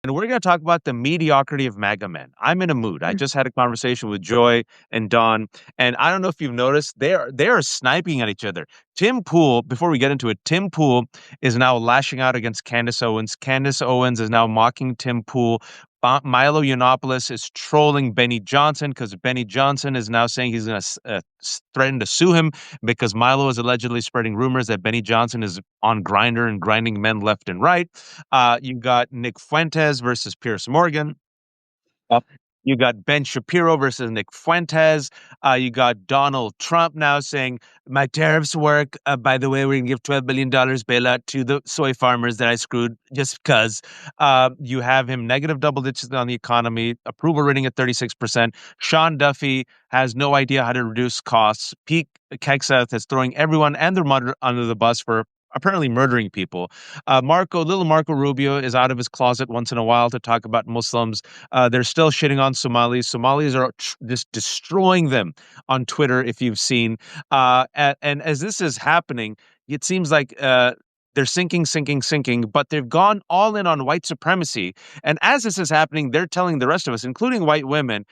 and we're going to talk about the mediocrity of MAGA men. I'm in a mood. I just had a conversation with Joy and Don, and I don't know if you've noticed, they are sniping at each other. Tim Pool, before we get into it, Tim Pool is now lashing out against Candace Owens. Candace Owens is now mocking Tim Pool. Milo Yiannopoulos is trolling Benny Johnson because Benny Johnson is now saying he's going to threaten to sue him because Milo is allegedly spreading rumors that Benny Johnson is on Grindr and grinding men left and right. You got Nick Fuentes versus Pierce Morgan. You got Ben Shapiro versus Nick Fuentes. You got Donald Trump now saying, my tariffs work. By the way, we're going to give $12 billion bailout to the soy farmers that I screwed just because. You have him negative double digits on the economy, approval rating at 36%. Sean Duffy has no idea how to reduce costs. Pete Hegseth is throwing everyone and their mother under the bus for apparently murdering people. Little Marco Rubio is out of his closet once in a while to talk about Muslims. They're still shitting on Somalis. Somalis are just destroying them on Twitter, if you've seen. And as this is happening, it seems like they're sinking, but they've gone all in on white supremacy. And as this is happening, they're telling the rest of us, including white women,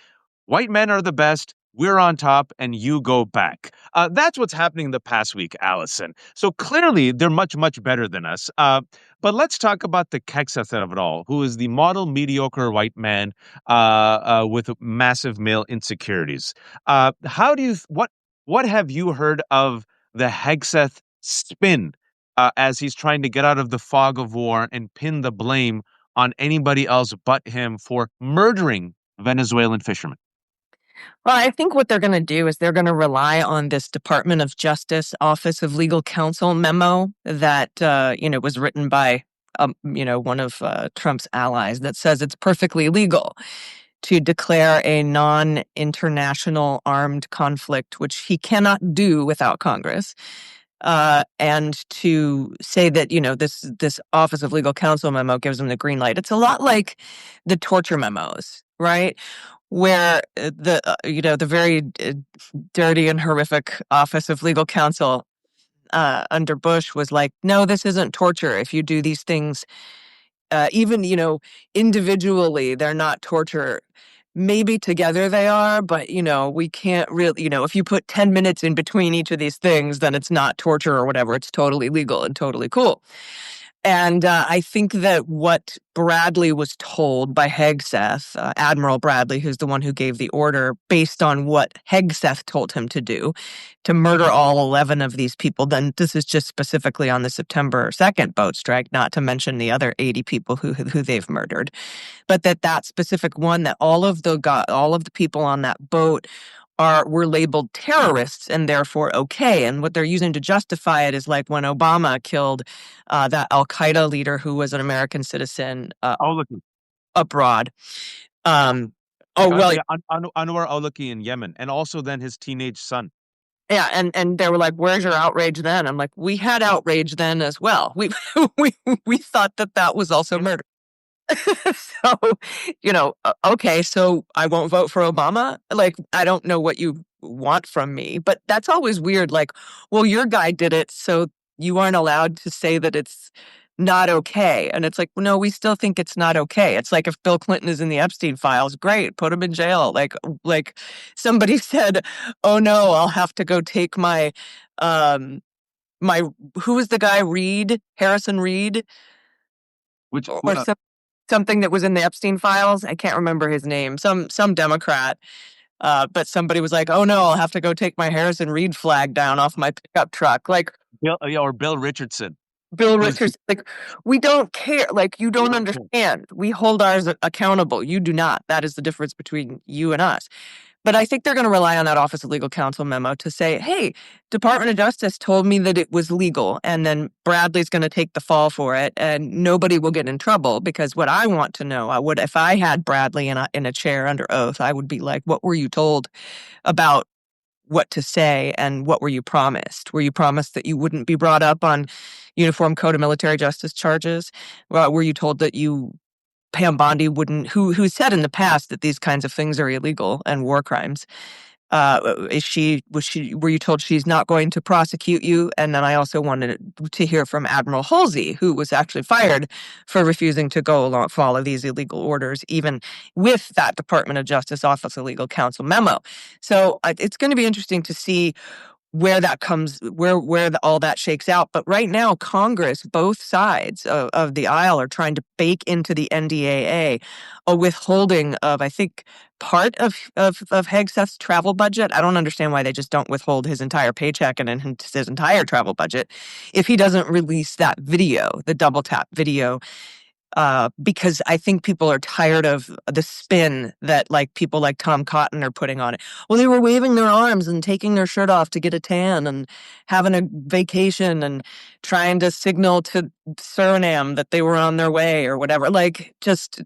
white men are the best. We're on top and you go back. That's what's happening the past week, Allison. So clearly they're much, much better than us. But let's talk about the Hegseth of it all, who is the model mediocre white man with massive male insecurities. What have you heard of the Hegseth spin as he's trying to get out of the fog of war and pin the blame on anybody else but him for murdering Venezuelan fishermen? Well, I think what they're going to do is they're going to rely on this Department of Justice Office of Legal Counsel memo that, was written by, one of Trump's allies that says it's perfectly legal to declare a non-international armed conflict, which he cannot do without Congress. And to say that, this Office of Legal Counsel memo gives them the green light. It's a lot like the torture memos, right? Where the very dirty and horrific Office of Legal Counsel under Bush was like, no, this isn't torture. If you do these things, even, individually, they're not torture. Maybe together they are, but, we can't really, if you put 10 minutes in between each of these things, then it's not torture or whatever. It's totally legal and totally cool. And I think that what Bradley was told by Hegseth, Admiral Bradley, who's the one who gave the order based on what Hegseth told him to do, to murder all 11 of these people, then this is just specifically on the September 2nd boat strike, not to mention the other 80 people who they've murdered. But that specific one, that all of the people on that boat were labeled terrorists and therefore okay. And what they're using to justify it is like when Obama killed that Al-Qaeda leader who was an American citizen abroad. Anwar al-Awlaki in Yemen, and also then his teenage son. Yeah, and they were like, "Where's your outrage then?" I'm like, "We had outrage then as well. We we thought that was also murder." So, okay, so I won't vote for Obama. Like, I don't know what you want from me, but that's always weird. Like, well, your guy did it, so you aren't allowed to say that it's not okay. And it's like, no, we still think it's not okay. It's like if Bill Clinton is in the Epstein files, great, put him in jail. Like somebody said, oh no, I'll have to go take my who was the guy? Harrison Reed, something that was in the Epstein files. I can't remember his name. Some Democrat. But somebody was like, oh no, I'll have to go take my Harrison Reed flag down off my pickup truck. Like Bill Richardson. Bill Richardson, like, we don't care. Like, you don't understand. We hold ours accountable. You do not. That is the difference between you and us. But I think they're going to rely on that Office of Legal Counsel memo to say, hey, Department of Justice told me that it was legal, and then Bradley's going to take the fall for it, and nobody will get in trouble. Because what I want to know, if I had Bradley in a chair under oath, I would be like, what were you told about what to say, and what were you promised? Were you promised that you wouldn't be brought up on Uniform Code of Military Justice charges? Were you told that Pam Bondi wouldn't, who said in the past that these kinds of things are illegal and war crimes? Were you told she's not going to prosecute you? And then I also wanted to hear from Admiral Halsey, who was actually fired for refusing to go along follow these illegal orders, even with that Department of Justice Office of Legal Counsel memo. So it's going to be interesting to see where that comes, all that shakes out. But right now, Congress, both sides of the aisle, are trying to bake into the NDAA a withholding of, I think, part of Hegseth's travel budget. I don't understand why they just don't withhold his entire paycheck and his entire travel budget if he doesn't release that video, the double tap video, because I think people are tired of the spin that people like Tom Cotton are putting on it. Well, they were waving their arms and taking their shirt off to get a tan and having a vacation and trying to signal to Suriname that they were on their way or whatever. Just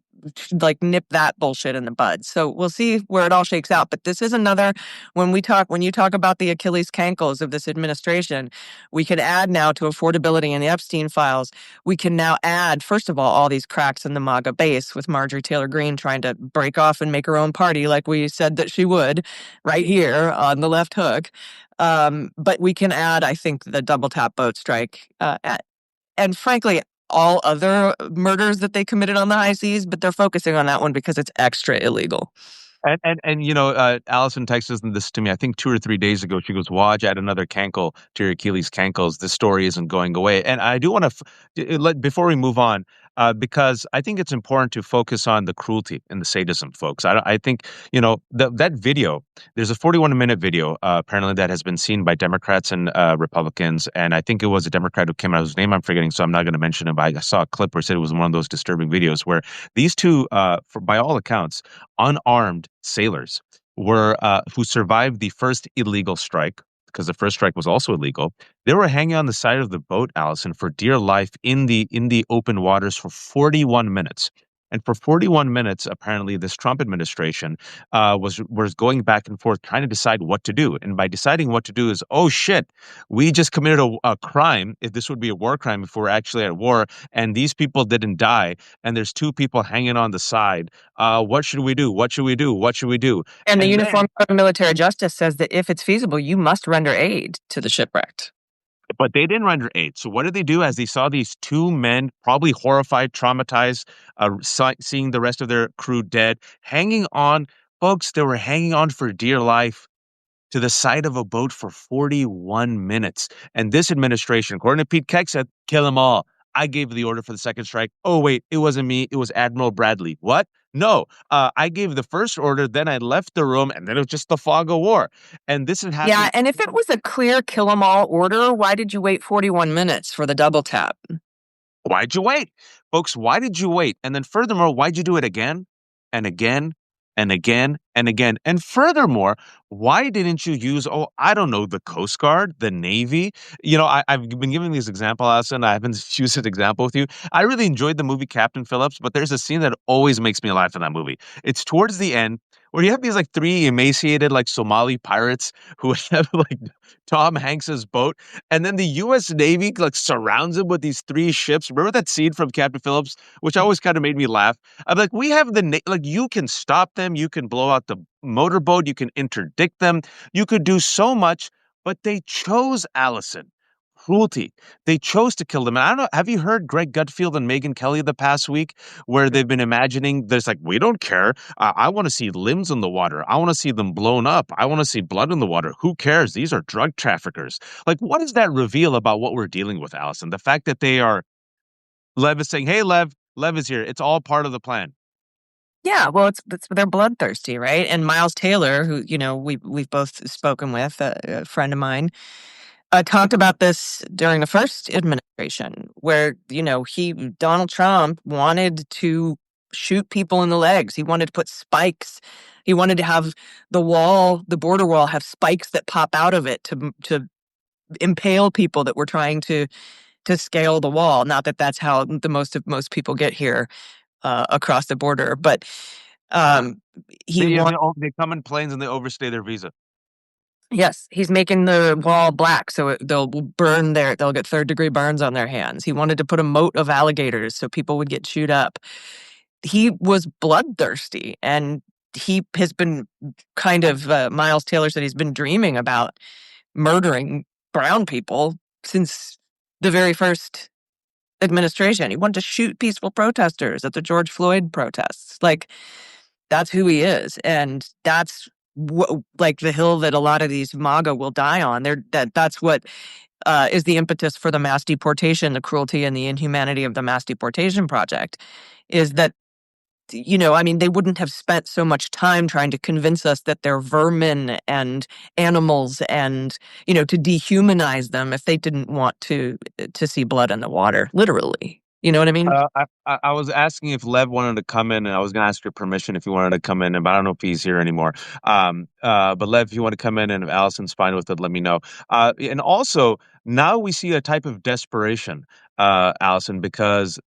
nip that bullshit in the bud. So we'll see where it all shakes out. But this is another, when you talk about the Achilles cankles of this administration, we could add now to affordability in the Epstein files. We can now add, first of all these cracks in the MAGA base with Marjorie Taylor Greene trying to break off and make her own party like we said that she would right here on the left hook. But we can add, I think, the double tap boat strike and frankly, all other murders that they committed on the high seas, but they're focusing on that one because it's extra illegal. And Allison texted this to me, I think 2 or 3 days ago. She goes, Waj, add another cankle to your Achilles cankles. This story isn't going away. And I do want to, before we move on, because I think it's important to focus on the cruelty and the sadism, folks. I think, that video, there's a 41-minute video, apparently, that has been seen by Democrats and Republicans. And I think it was a Democrat who came out, whose name I'm forgetting, so I'm not going to mention it, but I saw a clip where it said it was one of those disturbing videos where these two, by all accounts, unarmed sailors were who survived the first illegal strike, because the first strike was also illegal. They were hanging on the side of the boat, Allison, for dear life in the open waters for 41 minutes. And for 41 minutes, apparently, this Trump administration was going back and forth trying to decide what to do. And by deciding what to do is, oh shit, we just committed a crime. If this would be a war crime if we're actually at war, and these people didn't die, and there's two people hanging on the side. What should we do? What should we do? What should we do? And the And Uniform then, Code of Military Justice says that if it's feasible, you must render aid to the shipwrecked. but they didn't render aid. So what did they do as they saw these two men, probably horrified, traumatized, seeing the rest of their crew dead, hanging on? Folks, they were hanging on for dear life to the side of a boat for 41 minutes. And this administration, according to Pete Keck, said, kill them all. I gave the order for the second strike. Oh, wait, it wasn't me. It was Admiral Bradley. What? No, I gave the first order, then I left the room, and then it was just the fog of war. And this had Yeah, happened. and if it was a clear kill 'em all order, why did you wait 41 minutes for the double tap? Why'd you wait? Folks, why did you wait? And then furthermore, why'd you do it again and again and again and again? And furthermore, why didn't you use, oh, I don't know, the Coast Guard, the Navy? I've been giving this example, Allison. I haven't used this example with you. I really enjoyed the movie Captain Phillips, but there's a scene that always makes me laugh in that movie. It's towards the end where you have these three emaciated Somali pirates who have Tom Hanks's boat, and then the U.S. Navy surrounds him with these three ships. Remember that scene from Captain Phillips, which always kind of made me laugh? I'm like, we have you can stop them, you can blow out the motorboat, you can interdict them, you could do so much, but they chose, Allison, cruelty. They chose to kill them. And I don't know, have you heard Greg Gutfield and Megyn Kelly the past week where they've been imagining there's we don't care. I want to see limbs in the water. I want to see them blown up. I want to see blood in the water. Who cares? These are drug traffickers. What does that reveal about what we're dealing with, Allison? The fact that Lev is saying, hey, Lev is here. It's all part of the plan. Yeah, well, they're bloodthirsty, right? And Miles Taylor, who we've both spoken with, a friend of mine, talked about this during the first administration, where Donald Trump wanted to shoot people in the legs. He wanted to put spikes. He wanted to have the border wall, have spikes that pop out of it to impale people that were trying to scale the wall. Not that that's how most people get here across the border, but They come in planes and they overstay their visa. Yes, he's making the wall black so they'll get third-degree burns on their hands. He wanted to put a moat of alligators so people would get chewed up. He was bloodthirsty, and he has been kind of, Miles Taylor said he's been dreaming about murdering brown people since the very first administration. He wanted to shoot peaceful protesters at the George Floyd protests. Like, that's who he is. And that's like the hill that a lot of these MAGA will die on. That's what is the impetus for the mass deportation, the cruelty and the inhumanity of the mass deportation project, is that, I mean, they wouldn't have spent so much time trying to convince us that they're vermin and animals and, to dehumanize them if they didn't want to see blood in the water, literally. You know what I mean? I was asking if Lev wanted to come in, and I was going to ask your permission if you wanted to come in, but I don't know if he's here anymore. But Lev, if you want to come in, and if Allison's fine with it, let me know. And also, now we see a type of desperation, Allison, because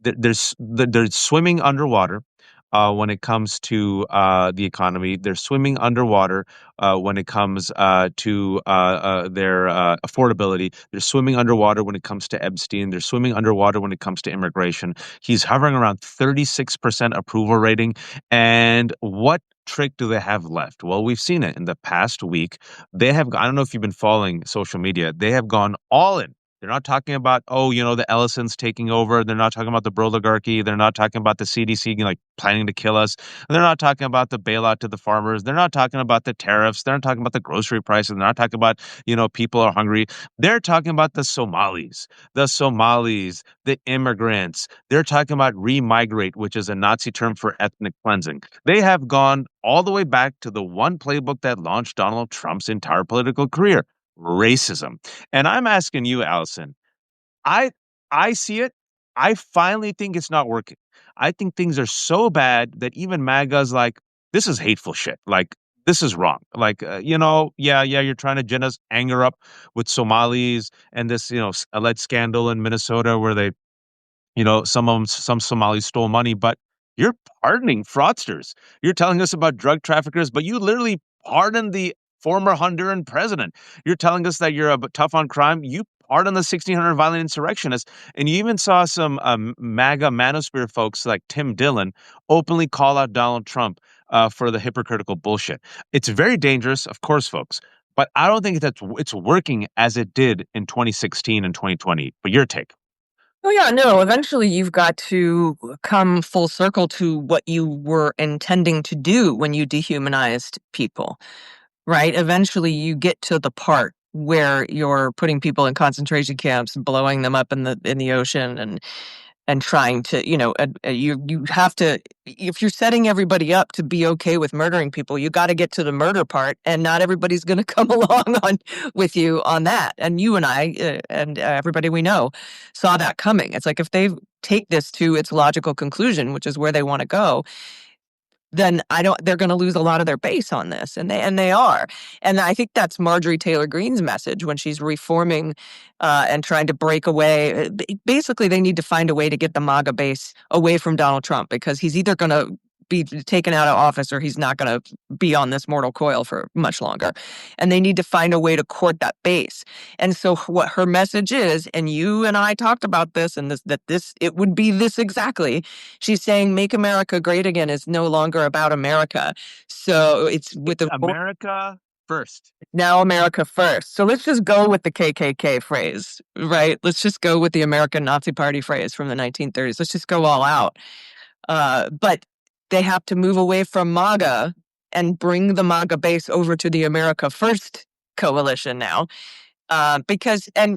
they're swimming underwater. When it comes to the economy, they're swimming underwater when it comes to their affordability. They're swimming underwater when it comes to Epstein. They're swimming underwater when it comes to immigration. He's hovering around 36% approval rating. And what trick do they have left? Well, we've seen it in the past week. They have, I don't know if you've been following social media, they have gone all in. They're not talking about, the Ellisons taking over. They're not talking about the oligarchy. They're not talking about the CDC, like, planning to kill us. They're not talking about the bailout to the farmers. They're not talking about the tariffs. They're not talking about the grocery prices. They're not talking about, people are hungry. They're talking about the Somalis, the immigrants. They're talking about remigrate, which is a Nazi term for ethnic cleansing. They have gone all the way back to the one playbook that launched Donald Trump's entire political career: racism. And I'm asking you, Allison, I I see it. I finally think it's not working. I think things are so bad that even MAGA's like, this is hateful shit. Like, this is wrong. Like, yeah, you're trying to gin us anger up with Somalis and this, alleged scandal in Minnesota where they, some Somalis stole money, but you're pardoning fraudsters. You're telling us about drug traffickers, but you literally pardoned the former Honduran president. You're telling us that you're tough on crime. You pardoned the 1600 violent insurrectionists. And you even saw some MAGA manosphere folks like Tim Dillon openly call out Donald Trump for the hypocritical bullshit. It's very dangerous, of course, folks. But I don't think that it's working as it did in 2016 and 2020. But your take. Oh, yeah, no, eventually you've got to come full circle to what you were intending to do when you dehumanized people, right? Eventually you get to the part where you're putting people in concentration camps, blowing them up in the ocean and trying to, you have to, if you're setting everybody up to be okay with murdering people, you got to get to the murder part, and not everybody's going to come along with you on that. And you and I and everybody we know saw that coming. It's like, if they take this to its logical conclusion, which is where they want to go, then they're going to lose a lot of their base on this. And they are. And I think that's Marjorie Taylor Greene's message when she's reforming and trying to break away. Basically, they need to find a way to get the MAGA base away from Donald Trump, because he's either going to be taken out of office or he's not going to be on this mortal coil for much longer. And they need to find a way to court that base. And so what her message is, and you and I talked about this, and it would be this exactly. She's saying Make America Great Again is no longer about America. So it's with the America first. Now America first. So let's just go with the KKK phrase, right? Let's just go with the American Nazi Party phrase from the 1930s. Let's just go all out. But they have to move away from MAGA and bring the MAGA base over to the America First coalition now. Because, I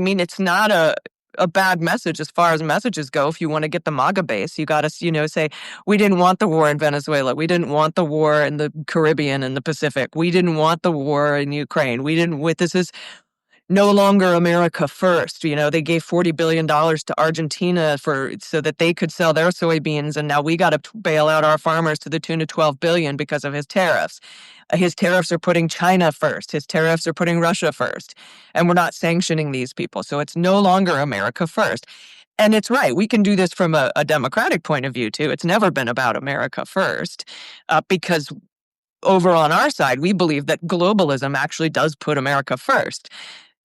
mean, it's not a bad message as far as messages go. If you want to get the MAGA base, you got to, say, we didn't want the war in Venezuela. We didn't want the war in the Caribbean and the Pacific. We didn't want the war in Ukraine. This is no longer America first. They gave $40 billion to Argentina so that they could sell their soybeans. And now we got to bail out our farmers to the tune of $12 billion because of his tariffs. His tariffs are putting China first. His tariffs are putting Russia first. And we're not sanctioning these people. So it's no longer America first. And it's right. We can do this from a democratic point of view, too. It's never been about America first because over on our side, we believe that globalism actually does put America first.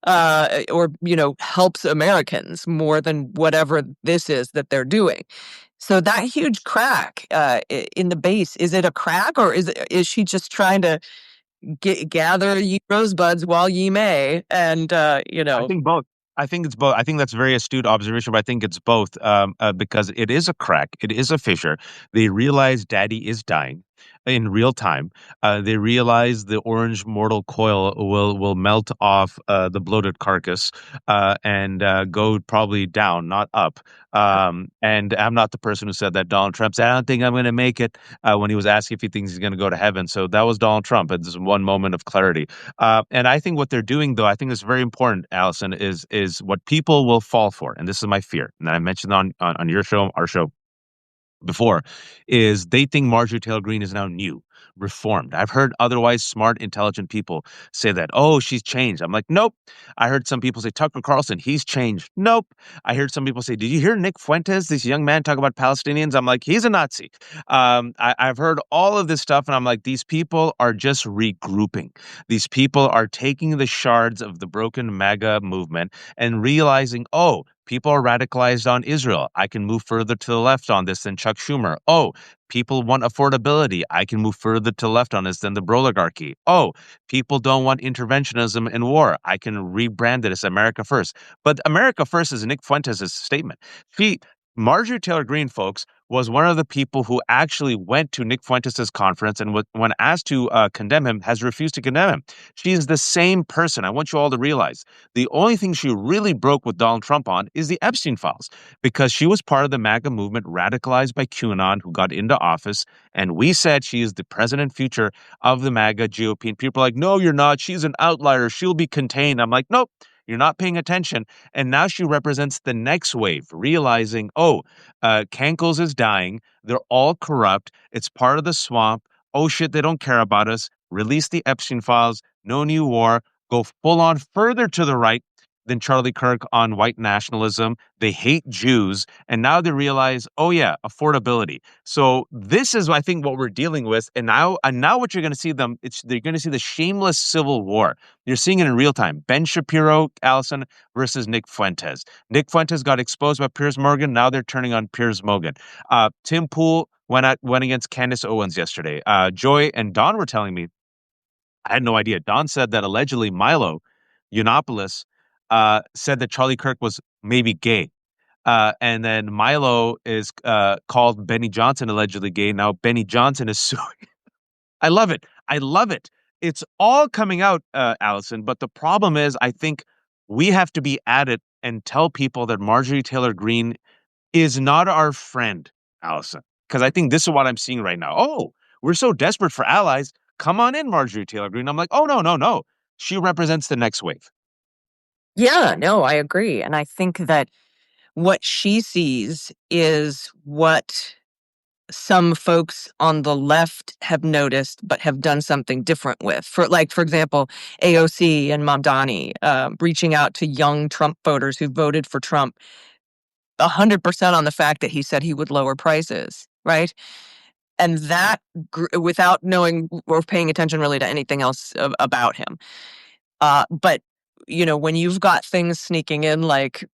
Or helps Americans more than whatever this is that they're doing. So that huge crack in the base, is it a crack, or is she just trying to gather ye rosebuds while ye may? And I think both. I think it's both. I think that's a very astute observation, but I think it's both because it is a crack. It is a fissure. They realize daddy is dying in real time. They realize the orange mortal coil will melt off the bloated carcass and go probably down, not up. And I'm not the person who said that. Donald Trump said, I don't think I'm going to make it when he was asked if he thinks he's going to go to heaven. So that was Donald Trump. It's one moment of clarity. And I think what they're doing, though, I think is very important, Allison, is what people will fall for, and this is my fear, and I mentioned on your show, our show before, is they think Marjorie Taylor Greene is now new, reformed. I've heard otherwise smart, intelligent people say that, oh, she's changed. I'm like, nope. I heard some people say Tucker Carlson, he's changed. Nope. I heard some people say, did you hear Nick Fuentes, this young man, talk about Palestinians? I'm like, he's a Nazi. I've heard all of this stuff, and I'm like, these people are just regrouping. These people are taking the shards of the broken MAGA movement and realizing, oh, people are radicalized on Israel. I can move further to the left on this than Chuck Schumer. Oh, people want affordability. I can move further to the left on this than the oligarchy. Oh, people don't want interventionism in war. I can rebrand it as America First. But America First is Nick Fuentes' statement. Marjorie Taylor Greene, folks, was one of the people who actually went to Nick Fuentes' conference and when asked to condemn him, has refused to condemn him. She is the same person. I want you all to realize the only thing she really broke with Donald Trump on is the Epstein files, because she was part of the MAGA movement radicalized by QAnon who got into office. And we said she is the present and future of the MAGA GOP. And people are like, no, you're not. She's an outlier. She'll be contained. I'm like, nope. You're not paying attention. And now she represents the next wave, realizing, oh, Cankles is dying. They're all corrupt. It's part of the swamp. Oh, shit, they don't care about us. Release the Epstein files. No new war. Go full on further to the right than Charlie Kirk on white nationalism. They hate Jews. And now they realize, oh, yeah, affordability. So this is, I think, what we're dealing with. And now what you're going to see they're going to see the shameless civil war. You're seeing it in real time. Ben Shapiro, Allison, versus Nick Fuentes. Nick Fuentes got exposed by Piers Morgan. Now they're turning on Piers Morgan. Tim Pool went against Candace Owens yesterday. Joy and Don were telling me, I had no idea. Don said that allegedly Milo Yiannopoulos said that Charlie Kirk was maybe gay. And then Milo is called Benny Johnson allegedly gay. Now Benny Johnson is suing. I love it. I love it. It's all coming out, Allison. But the problem is, I think we have to be at it and tell people that Marjorie Taylor Greene is not our friend, Allison. Because I think this is what I'm seeing right now. Oh, we're so desperate for allies. Come on in, Marjorie Taylor Greene. I'm like, oh, no, no, no. She represents the next wave. Yeah, no, I agree. And I think that what she sees is what some folks on the left have noticed but have done something different with. For example, AOC and Mamdani reaching out to young Trump voters who voted for Trump 100% on the fact that he said he would lower prices, right? And that, without knowing or paying attention really to anything else about him. But, when you've got things sneaking in like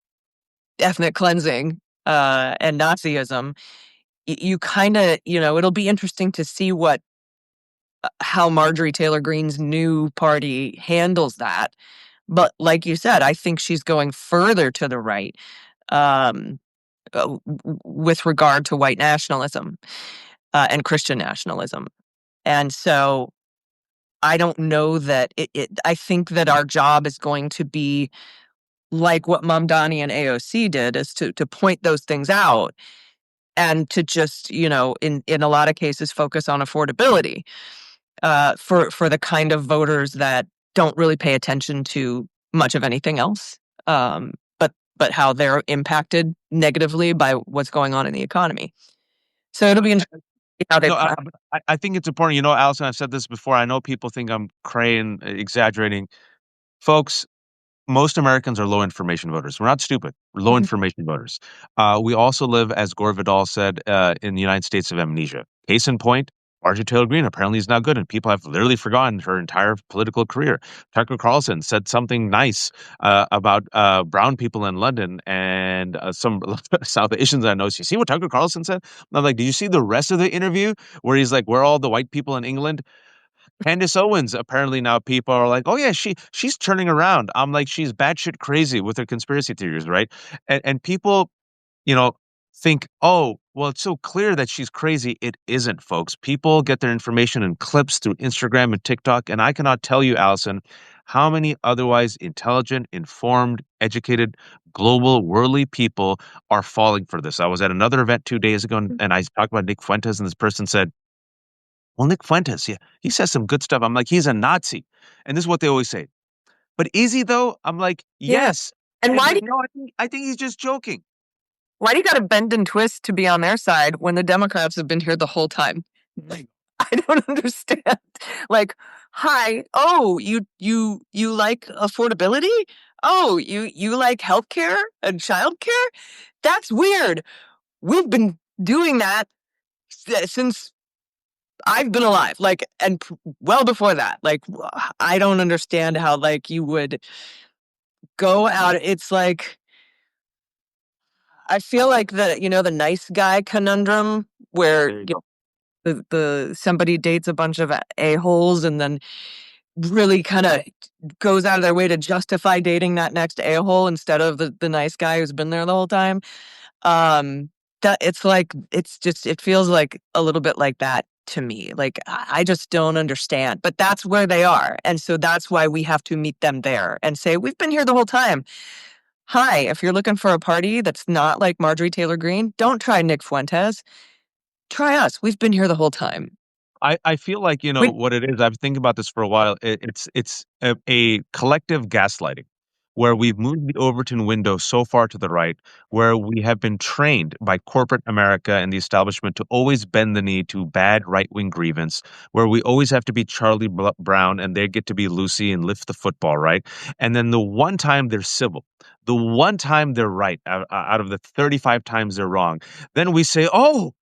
ethnic cleansing and Nazism, you kind of, it'll be interesting to see how Marjorie Taylor Greene's new party handles that. But like you said, I think she's going further to the right um, with regard to white nationalism and Christian nationalism. And so I don't know that I think that our job is going to be like what Mamdani and AOC did, is to point those things out and to just, in a lot of cases, focus on affordability for the kind of voters that don't really pay attention to much of anything else, but how they're impacted negatively by what's going on in the economy. So it'll be interesting to see how they. No, I think it's important. Allison, I've said this before. I know people think I'm cray and exaggerating. Folks, most Americans are low information voters. We're not stupid. We're low information voters. We also live, as Gore Vidal said, in the United States of amnesia. Case in point, Marjorie Taylor Greene apparently is not good, and people have literally forgotten her entire political career. Tucker Carlson said something nice about brown people in London, and some South Asians I know. You see what Tucker Carlson said? I'm like, did you see the rest of the interview where he's like, where are all the white people in England? Candace Owens, apparently now people are like, oh yeah, she's turning around. I'm like, she's batshit crazy with her conspiracy theories, right? And people, you know, think, oh, well, it's so clear that she's crazy. It isn't, folks. People get their information in clips through Instagram and TikTok, and I cannot tell you, Allison, how many otherwise intelligent, informed, educated, global, worldly people are falling for this. I was at another event 2 days ago, and I talked about Nick Fuentes, and this person said, well, Nick Fuentes, yeah, he says some good stuff. I'm like, he's a Nazi. And this is what they always say. But is he though? I'm like, Yeah. yes. And And but no, I think he's just joking. why do you got to bend and twist to be on their side when the Democrats have been here the whole time? Like, I don't understand. Like, hi, oh, you like affordability? Oh, you like healthcare and childcare? That's weird. We've been doing that since I've been alive, like, and well before that. Like, I don't understand how, like, you would go out. It's like, I feel like the nice guy conundrum where There you go. the somebody dates a bunch of a-holes and then really kind of goes out of their way to justify dating that next a-hole instead of the nice guy who's been there the whole time. Um, that it's like it feels like a little bit like that to me. Like I just don't understand. But that's where they are. And so that's why we have to meet them there and say, we've been here the whole time. Hi, if you're looking for a party that's not like Marjorie Taylor Greene, don't try Nick Fuentes. Try us. We've been here the whole time. I feel like, We what it is. I've been thinking about this for a while. It's a collective gaslighting where we've moved the Overton window so far to the right, where we have been trained by corporate America and the establishment to always bend the knee to bad right-wing grievance, where we always have to be Charlie Brown and they get to be Lucy and lift the football, right? And then the one time they're civil, the one time they're right out of the 35 times they're wrong, then we say, oh,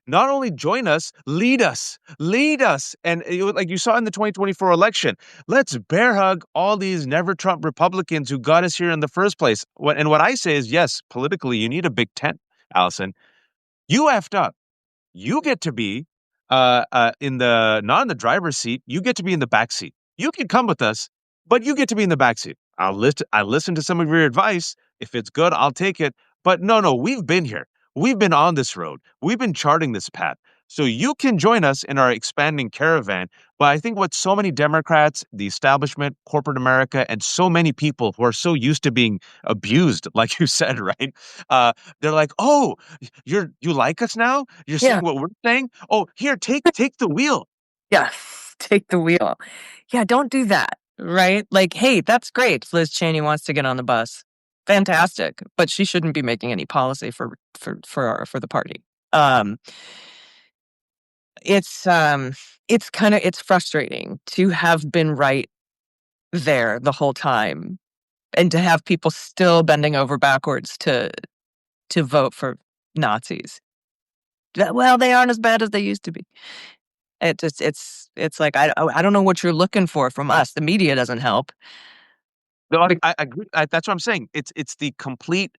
not only join us, lead us, lead us. And like you saw in the 2024 election, let's bear hug all these never Trump Republicans who got us here in the first place. And what I say is, yes, politically, you need a big tent, Allison. You effed up. You get to be in the not in the driver's seat. You get to be in the back seat. You can come with us, but you get to be in the back seat. I listen to some of your advice. If it's good, I'll take it. But no, we've been here. We've been on this road. We've been charting this path. So you can join us in our expanding caravan. But I think what so many Democrats, the establishment, corporate America, and so many people who are so used to being abused, like you said, right? They're like, oh, you like us now? You're Yeah, saying what we're saying? Oh, here, take the wheel. yeah. Take the wheel. Yeah, don't do that. Right? Like, hey, that's great. Liz Cheney wants to get on the bus. Fantastic. But she shouldn't be making any policy for the party. Um, it's frustrating to have been right there the whole time and to have people still bending over backwards to vote for Nazis. Well, they aren't as bad as they used to be. It's like I don't know what you're looking for from us. The media doesn't help. No, I, Be- I agree. That's what I'm saying. It's the completely,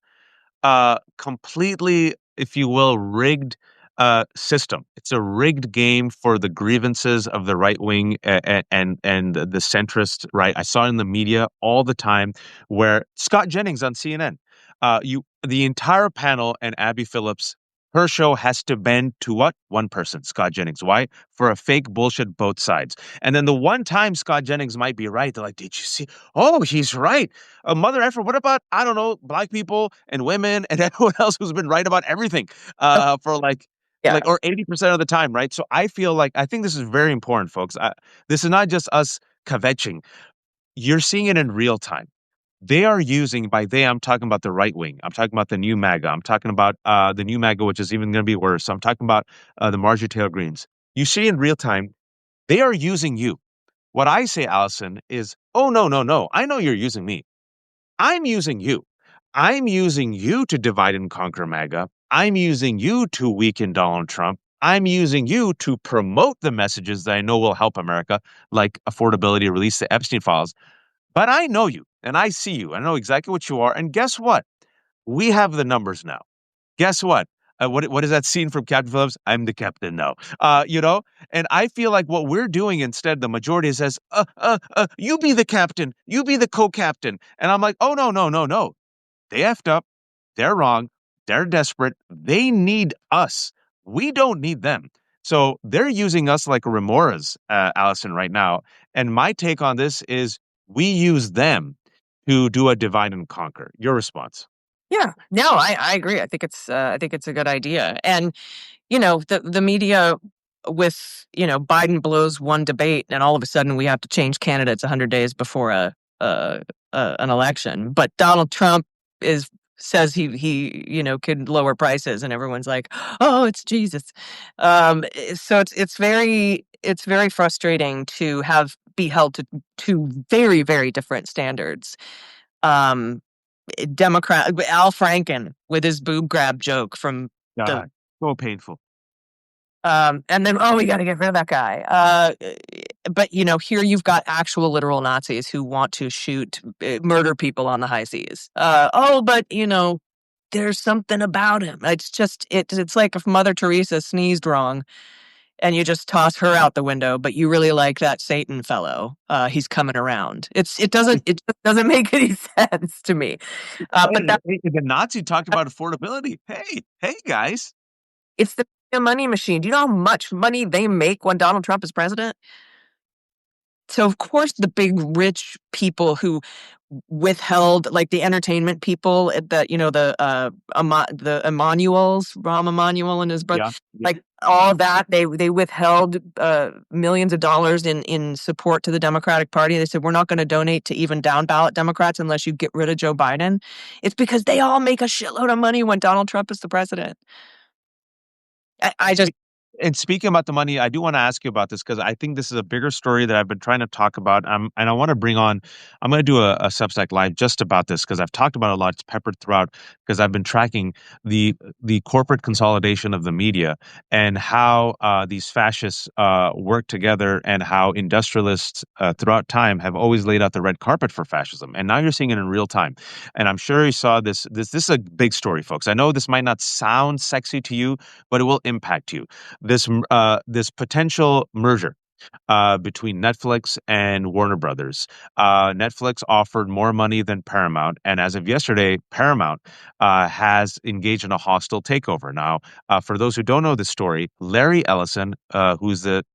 if you will, rigged system. It's a rigged game for the grievances of the right wing and the centrist right. I saw it in the media all the time where Scott Jennings on CNN, the entire panel and Abby Phillips. Her show has to bend to what? One person, Scott Jennings. Why? For a fake bullshit both sides. And then the one time Scott Jennings might be right, they're like, did you see? Oh, he's right. A mother effort. What about, I don't know, black people and women and everyone else who's been right about everything for yeah. or 80% of the time, right? So I think this is very important, folks. This is not just us kvetching. You're seeing it in real time. They are using, by they, I'm talking about the right wing. I'm talking about the new MAGA. I'm talking about the new MAGA, which is even going to be worse. I'm talking about the Marjorie Taylor Greens. You see in real time, they are using you. What I say, Allison, is, oh, no, no, no. I know you're using me. I'm using you. I'm using you to divide and conquer MAGA. I'm using you to weaken Donald Trump. I'm using you to promote the messages that I know will help America, like affordability, release the Epstein files. But I know you and I see you. I know exactly what you are. And guess what? We have the numbers now. Guess what? What is that scene from Captain Phillips? I'm the captain now. And I feel like what we're doing instead, the majority says, you be the captain, you be the co-captain. And I'm like, oh, no, no, no, no. They effed up. They're wrong. They're desperate. They need us. We don't need them. So they're using us like remoras, Allison, right now. And my take on this is we use them to do a divide and conquer. Your response? Yeah, no, I agree. I think it's a good idea. And the media with Biden blows one debate, and all of a sudden we have to change candidates 100 days before a an election. But Donald Trump is says he could lower prices, and everyone's like, oh, it's Jesus. So it's very frustrating to have be held to two very very different standards. Um, Democrat Al Franken with his boob grab joke from the God, so painful. and then we got to get rid of that guy. But here you've got actual literal Nazis who want to murder people on the high seas. But there's something about him. It's like if Mother Teresa sneezed wrong and you just toss her out the window, but you really like that Satan fellow. He's coming around. It just doesn't make any sense to me. But that Hey, the Nazi talked about affordability. Hey, guys. it's the money machine. Do you know how much money they make when Donald Trump is president? So of course the big rich people who withheld, like the entertainment people at the Emanuel's, Rahm Emanuel and his brother, Yeah, yeah. like all that they withheld millions of dollars in support to the Democratic Party. They said we're not going to donate to even down ballot Democrats unless you get rid of Joe Biden. It's because they all make a shitload of money when Donald Trump is the president. I just And speaking about the money, I do want to ask you about this because I think this is a bigger story that I've been trying to talk about. And I want to bring on, I'm going to do a Substack live just about this because I've talked about it a lot. It's peppered throughout because I've been tracking the corporate consolidation of the media and how these fascists work together and how industrialists throughout time have always laid out the red carpet for fascism. And now you're seeing it in real time. And I'm sure you saw this. This is a big story, folks. I know this might not sound sexy to you, but it will impact you. This potential merger between Netflix and Warner Brothers. Netflix offered more money than Paramount, and as of yesterday, Paramount has engaged in a hostile takeover. Now, for those who don't know the story, Larry Ellison,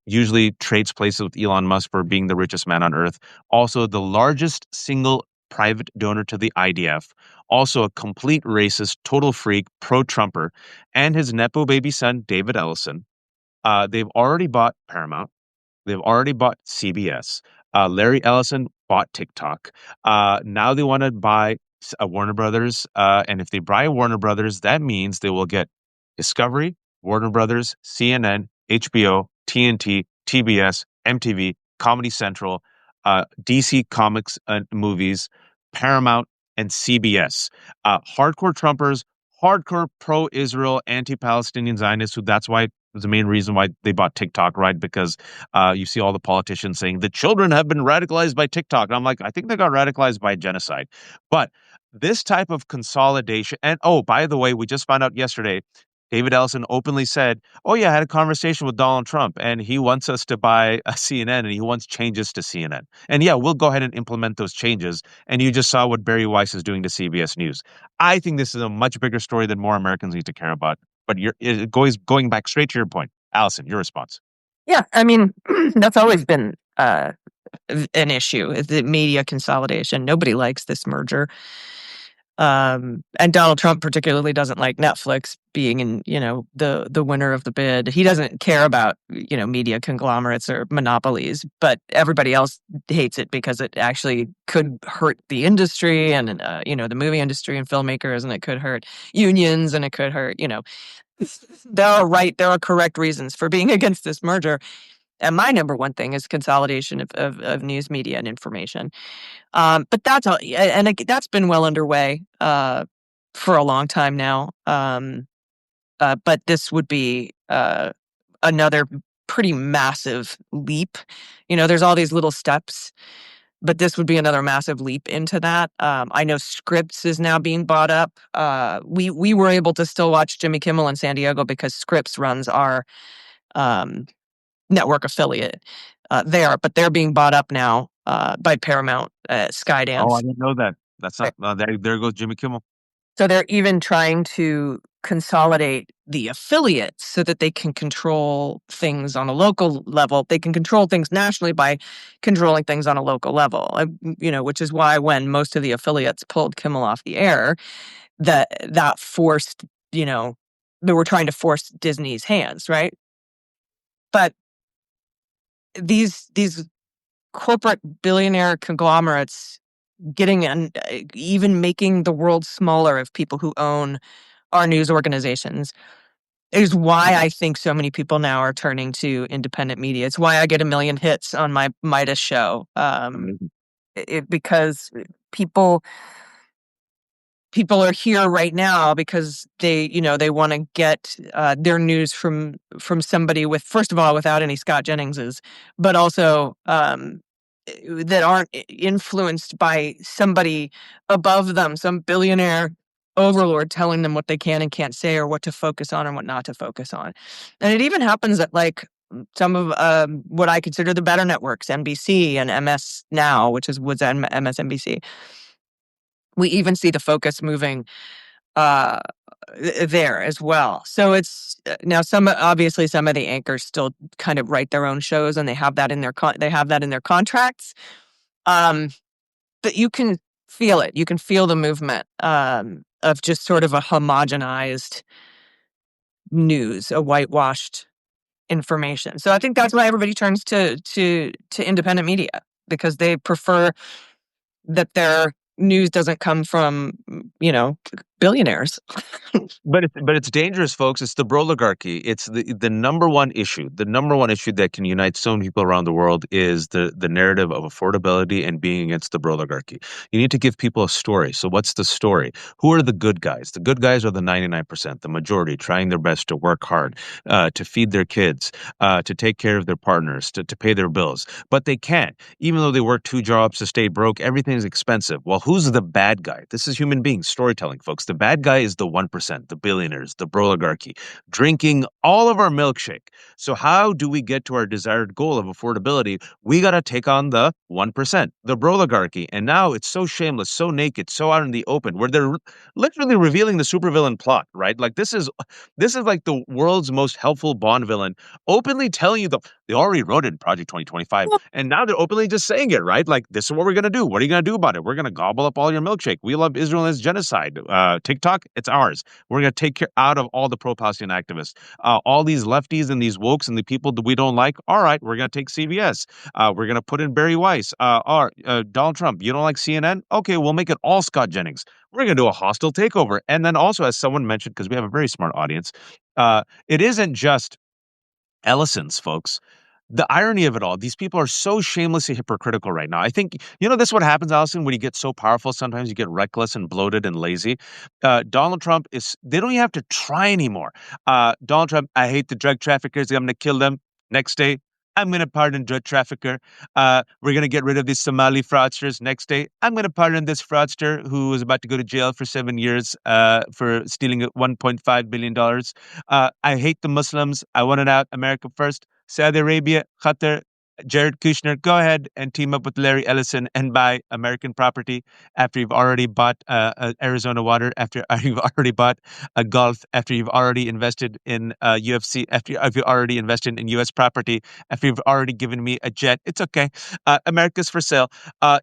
usually trades places with Elon Musk for being the richest man on earth, also the largest single private donor to the IDF, also a complete racist, total freak, pro-Trumper, and his nepo baby son, David Ellison. They've already bought Paramount. They've already bought CBS. Larry Ellison bought TikTok. Now they want to buy Warner Brothers. And if they buy Warner Brothers, that means they will get Discovery, Warner Brothers, CNN, HBO, TNT, TBS, MTV, Comedy Central, DC Comics movies, Paramount, and CBS. Hardcore Trumpers, hardcore pro-Israel, anti-Palestinian Zionists, who that's why the main reason why they bought TikTok, right? Because you see all the politicians saying the children have been radicalized by TikTok. And I'm like, I think they got radicalized by genocide. But this type of consolidation, and oh, by the way, we just found out yesterday, David Ellison openly said, oh, yeah, I had a conversation with Donald Trump, and he wants us to buy a CNN, and he wants changes to CNN. And yeah, we'll go ahead and implement those changes. And you just saw what Barry Weiss is doing to CBS News. I think this is a much bigger story that more Americans need to care about. But going back straight to your point, Allison, your response. Yeah, I mean, that's always been an issue, is the media consolidation. Nobody likes this merger. And Donald Trump particularly doesn't like Netflix being in, the winner of the bid. He doesn't care about, media conglomerates or monopolies, but everybody else hates it because it actually could hurt the industry and, the movie industry and filmmakers, and it could hurt unions, and it could hurt, there are correct reasons for being against this merger. And my number one thing is consolidation of news media and information. But that's all, and that's been well underway for a long time now. But this would be another pretty massive leap. There's all these little steps but this would be another massive leap into that. I know Scripps is now being bought up. We were able to still watch Jimmy Kimmel in San Diego because Scripps runs our network affiliate there, but they're being bought up now by Paramount, Oh, I Skydance. didn't know that. That's not there goes Jimmy Kimmel. So they're even trying to consolidate the affiliates so that they can control things on a local level. They can control things nationally by controlling things on a local level. Which is why when most of the affiliates pulled Kimmel off the air, that forced, they were trying to force Disney's hands, right? But these corporate billionaire conglomerates getting and even making the world smaller of people who own our news organizations is why I think so many people now are turning to independent media. It's why I get a million hits on my Midas show, Amazing. because people are here right now because they want to get their news from somebody with, first of all, without any Scott Jenningses, but also that aren't influenced by somebody above them, some billionaire overlord telling them what they can and can't say or what to focus on and what not to focus on. And it even happens at like some of what I consider the better networks, NBC and MS Now, which was MSNBC. We even see the focus moving uh, there as well. So it's now obviously some of the anchors still kind of write their own shows and they have that in their contracts. But you can feel it. You can feel the movement of just sort of a homogenized news, a whitewashed information. So I think that's why everybody turns to independent media, because they prefer that their news doesn't come from, billionaires. But it's dangerous, folks. It's the oligarchy. It's the number one issue. The number one issue that can unite so many people around the world is the narrative of affordability and being against the oligarchy. You need to give people a story. So what's the story? Who are the good guys? The good guys are the 99%, the majority, trying their best to work hard, to feed their kids, to take care of their partners, to pay their bills. But they can't. Even though they work 2 jobs to stay broke, everything's expensive. Well, who's the bad guy? This is human beings, storytelling, folks. The bad guy is the 1%, the billionaires, the oligarchy, drinking all of our milkshake. So how do we get to our desired goal of affordability? We got to take on the 1%, the oligarchy. And now it's so shameless, so naked, so out in the open, where they're literally revealing the supervillain plot, right? Like this is like the world's most helpful Bond villain, openly telling you they already wrote it in Project 2025, and now they're openly just saying it, right? Like, this is what we're going to do. What are you going to do about it? We're going to gobble up all your milkshake. We love Israel as genocide. TikTok, it's ours. We're going to take care out of all the pro-Palestine activists. All these lefties and these wokes and the people that we don't like. All right, we're going to take CBS. We're going to put in Barry Weiss. Donald Trump, you don't like CNN? Okay, we'll make it all Scott Jennings. We're going to do a hostile takeover. And then also, as someone mentioned, because we have a very smart audience, it isn't just Ellison's, folks. The irony of it all, these people are so shamelessly hypocritical right now. I think, this is what happens, Allison, when you get so powerful. Sometimes you get reckless and bloated and lazy. Donald Trump they don't even have to try anymore. Donald Trump, I hate the drug traffickers. I'm going to kill them. Next day, I'm going to pardon drug trafficker. We're going to get rid of these Somali fraudsters. Next day, I'm going to pardon this fraudster who was about to go to jail for 7 years for stealing $1.5 billion. I hate the Muslims. I want it out. America first. Saudi Arabia, Qatar, Jared Kushner, go ahead and team up with Larry Ellison and buy American property after you've already bought Arizona water, after you've already bought a golf, after you've already invested in UFC, after you've already invested in U.S. property, after you've already given me a jet. It's okay. America's for sale.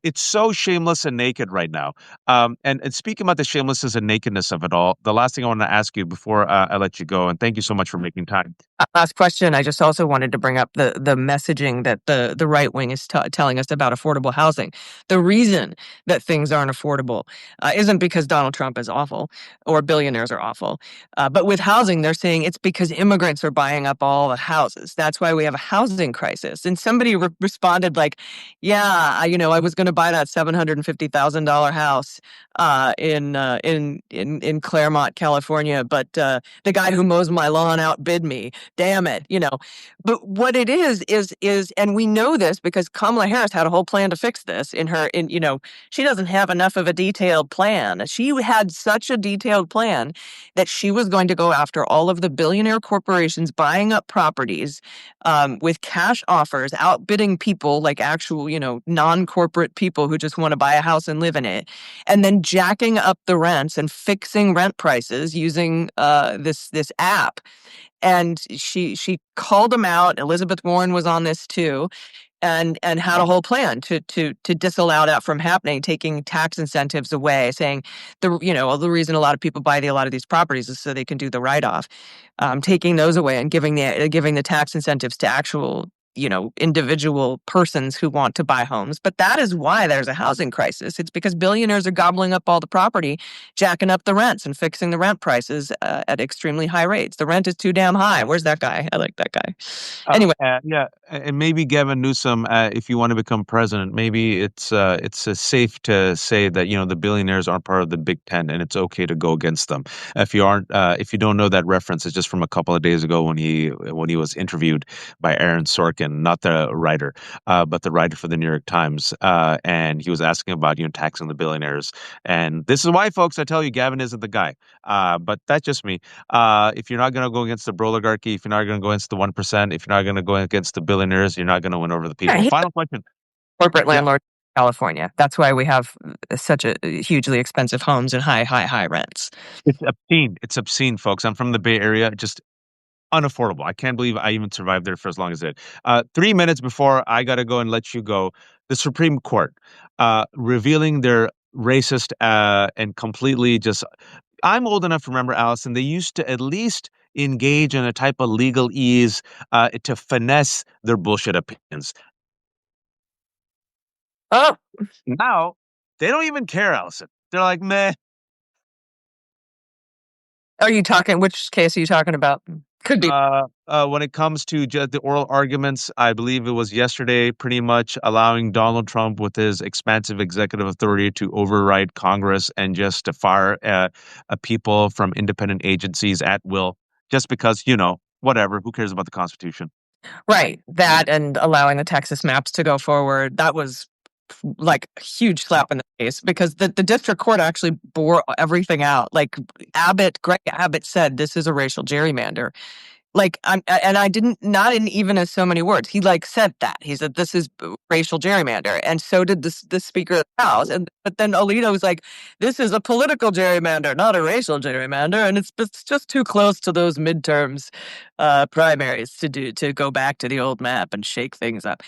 It's so shameless and naked right now. And speaking about the shamelessness and nakedness of it all, the last thing I want to ask you before I let you go, and thank you so much for making time. Last question. I just also wanted to bring up the messaging that the right wing is telling us about affordable housing. The reason that things aren't affordable isn't because Donald Trump is awful or billionaires are awful. But with housing, they're saying it's because immigrants are buying up all the houses. That's why we have a housing crisis. And somebody responded like, yeah, I was going to buy that $750,000 house in Claremont, California, but the guy who mows my lawn outbid me. Damn it, But what it is, and we know this because Kamala Harris had a whole plan to fix this she doesn't have enough of a detailed plan. She had such a detailed plan that she was going to go after all of the billionaire corporations buying up properties with cash offers, outbidding people like actual, non-corporate people who just want to buy a house and live in it, and then jacking up the rents and fixing rent prices using this app. And she called them out. Elizabeth Warren was on this too, and had a whole plan to disallow that from happening, taking tax incentives away, saying the reason a lot of people buy a lot of these properties is so they can do the write-off, taking those away and giving the tax incentives to actual individual persons who want to buy homes. But that is why there's a housing crisis. It's because billionaires are gobbling up all the property, jacking up the rents and fixing the rent prices at extremely high rates. The rent is too damn high. Where's that guy? I like that guy. Anyway. Yeah, and maybe Gavin Newsom, if you want to become president, maybe it's safe to say that the billionaires aren't part of the Big Ten, and it's okay to go against them. If you don't know that reference, it's just from a couple of days ago when he was interviewed by Aaron Sorkin, not the writer, but the writer for the New York Times, and he was asking about taxing the billionaires, and this is why, folks, I tell you, Gavin isn't the guy. But that's just me. If you're not going to go against the oligarchy, if you're not going to go against the 1%, if you're not going to go against the billionaires, you're not going to win over the people. Yeah, Final question. Corporate Yeah. landlord in California. That's why we have such a hugely expensive homes and high rents. It's obscene. It's obscene, folks. I'm from the Bay Area. Just unaffordable. I can't believe I even survived there for as long as it. 3 minutes before I got to go and let you go, the Supreme Court revealing their racist and completely just. I'm old enough to remember, Allison, they used to at least engage in a type of legal ease to finesse their bullshit opinions. Oh, Now, they don't even care, Allison. They're like, meh. which case are you talking about? Could be. When it comes to the oral arguments, I believe it was yesterday, pretty much allowing Donald Trump with his expansive executive authority to override Congress and just to fire people from independent agencies at will, just because, whatever, who cares about the Constitution? Right. That and allowing the Texas maps to go forward. That was like a huge slap in the face because the district court actually bore everything out. Like Greg Abbott said, this is a racial gerrymander. And I didn't, not in even as so many words. He said that. He said, this is racial gerrymander. And so did the Speaker of the House. But then Alito was like, this is a political gerrymander, not a racial gerrymander. And it's just too close to those midterms primaries to go back to the old map and shake things up.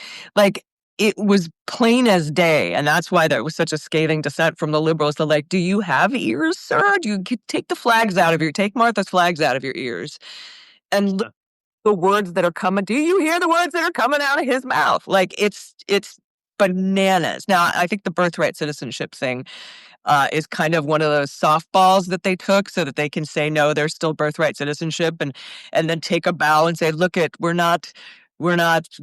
It was plain as day. And that's why there was such a scathing dissent from the liberals. They're like, do you have ears, sir? Do you take take Martha's flags out of your ears? And look the words that are coming. Do you hear the words that are coming out of his mouth? It's bananas. Now, I think the birthright citizenship thing is kind of one of those softballs that they took so that they can say, no, there's still birthright citizenship and then take a bow and say, look, we're not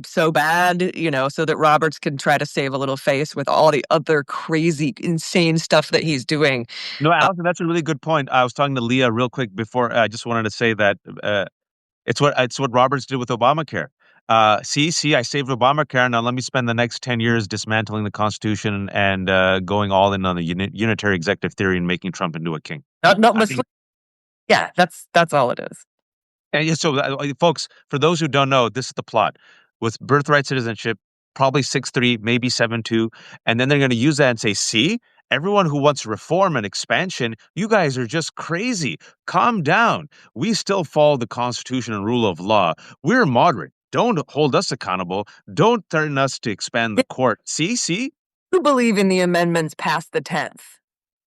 so bad, so that Roberts can try to save a little face with all the other crazy, insane stuff that he's doing. No, Allison, that's a really good point. I was talking to Leah real quick before. I just wanted to say that it's what Roberts did with Obamacare. See, I saved Obamacare. Now let me spend the next 10 years dismantling the Constitution and going all in on the unitary executive theory and making Trump into a king. Yeah, that's all it is. And yeah, so, folks, for those who don't know, this is the plot. With birthright citizenship, probably 6'3", maybe 7'2", and then they're going to use that and say, see, everyone who wants reform and expansion, you guys are just crazy. Calm down. We still follow the Constitution and rule of law. We're moderate. Don't hold us accountable. Don't threaten us to expand the court. See? We believe in the amendments past the 10th.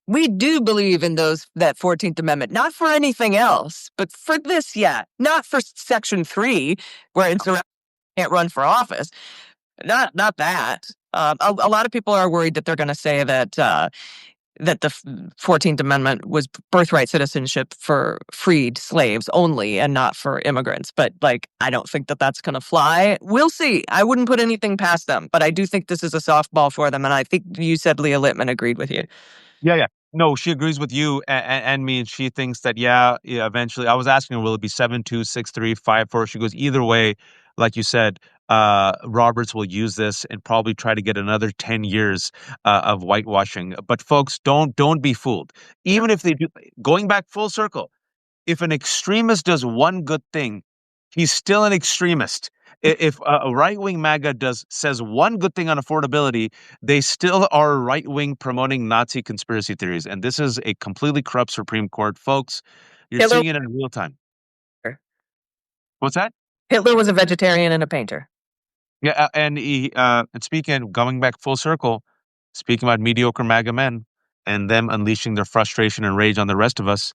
We do believe in that 14th Amendment, not for anything else, but for this, yeah. Not for Section 3, where insurrection can't run for office. Not that. A lot of people are worried that they're going to say that the 14th Amendment was birthright citizenship for freed slaves only and not for immigrants. But I don't think that that's going to fly. We'll see. I wouldn't put anything past them, but I do think this is a softball for them. And I think you said Leah Littman agreed with you. Yeah. No, she agrees with you and me, and she thinks that yeah, eventually. I was asking her, will it be 7-2, 6-3, 5-4? She goes either way. Like you said, Roberts will use this and probably try to get another 10 years of whitewashing. But folks, don't be fooled. Even if they do, going back full circle, if an extremist does one good thing, he's still an extremist. If a right wing MAGA says one good thing on affordability, they still are right wing promoting Nazi conspiracy theories. And this is a completely corrupt Supreme Court, folks. You're Hitler, seeing it in real time. What's that? Hitler was a vegetarian and a painter. Yeah, and speaking, going back full circle, speaking about mediocre MAGA men and them unleashing their frustration and rage on the rest of us.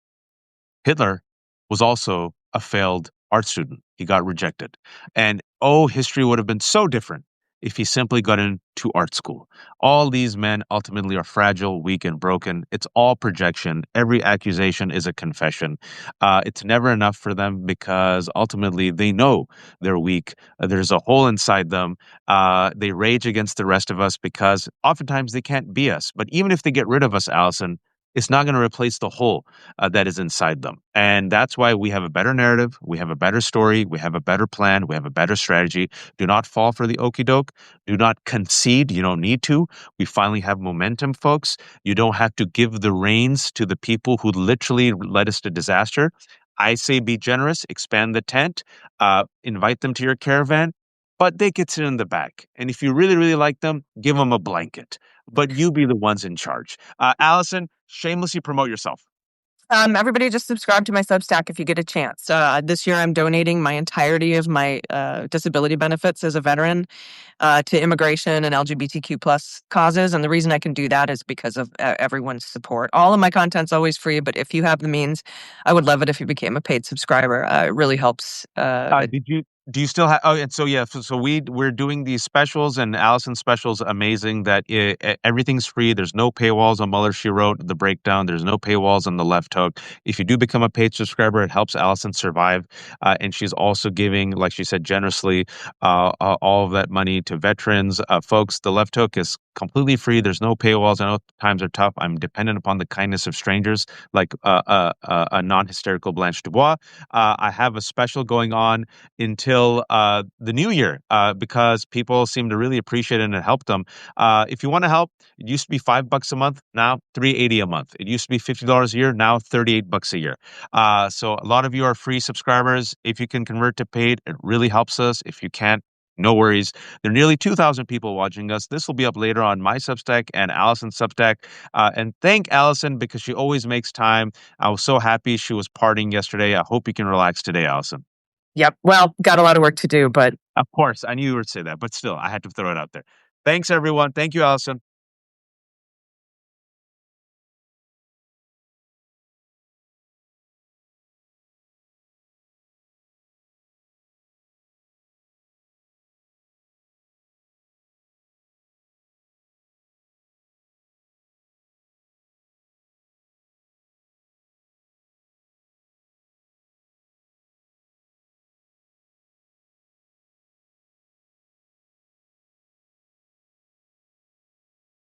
Hitler was also a failed art student. He got rejected. And oh, history would have been so different if he simply got into art school. All these men ultimately are fragile, weak, and broken. It's all projection. Every accusation is a confession. It's never enough for them because ultimately they know they're weak. There's a hole inside them. They rage against the rest of us because oftentimes they can't be us. But even if they get rid of us, Allison, it's not going to replace the hole that is inside them. And that's why we have a better narrative, we have a better story, we have a better plan, we have a better strategy. Do not fall for the okey doke. Do not concede. You don't need to. We finally have momentum, folks. You don't have to give the reins to the people who literally led us to disaster. I say be generous, expand the tent, invite them to your caravan, but they could sit in the back. And if you really, really like them, give them a blanket. But you be the ones in charge. Allison, shamelessly promote yourself. Everybody just subscribe to my Substack if you get a chance. This year, I'm donating my entirety of my disability benefits as a veteran to immigration and LGBTQ plus causes. And the reason I can do that is because of everyone's support. All of my content's always free, but if you have the means, I would love it if you became a paid subscriber. It really helps. Do you still have? Oh, and so yeah, so we're doing these specials, and Allison's specials amazing. That everything's free. There's no paywalls on Muller. She wrote the breakdown. There's no paywalls on the left hook. If you do become a paid subscriber, it helps Allison survive, and she's also giving, like she said, generously all of that money to veterans. Folks, the left hook is completely free. There's no paywalls. I know times are tough. I'm dependent upon the kindness of strangers, like a non-hysterical Blanche Dubois. I have a special going on until the new year because people seem to really appreciate it and it helped them. If you want to help, it used to be $5 a month, now $3.80 a month. It used to be $50 a year, now $38 a year. So a lot of you are free subscribers. If you can convert to paid, it really helps us. If you can't, no worries. There are nearly 2,000 people watching us. This will be up later on my Substack and Allison's Substack. And thank Allison because she always makes time. I was so happy she was partying yesterday. I hope you can relax today, Allison. Yep. Well, got a lot of work to do, but Of course, I knew you would say that, but still, I had to throw it out there. Thanks, everyone. Thank you, Allison.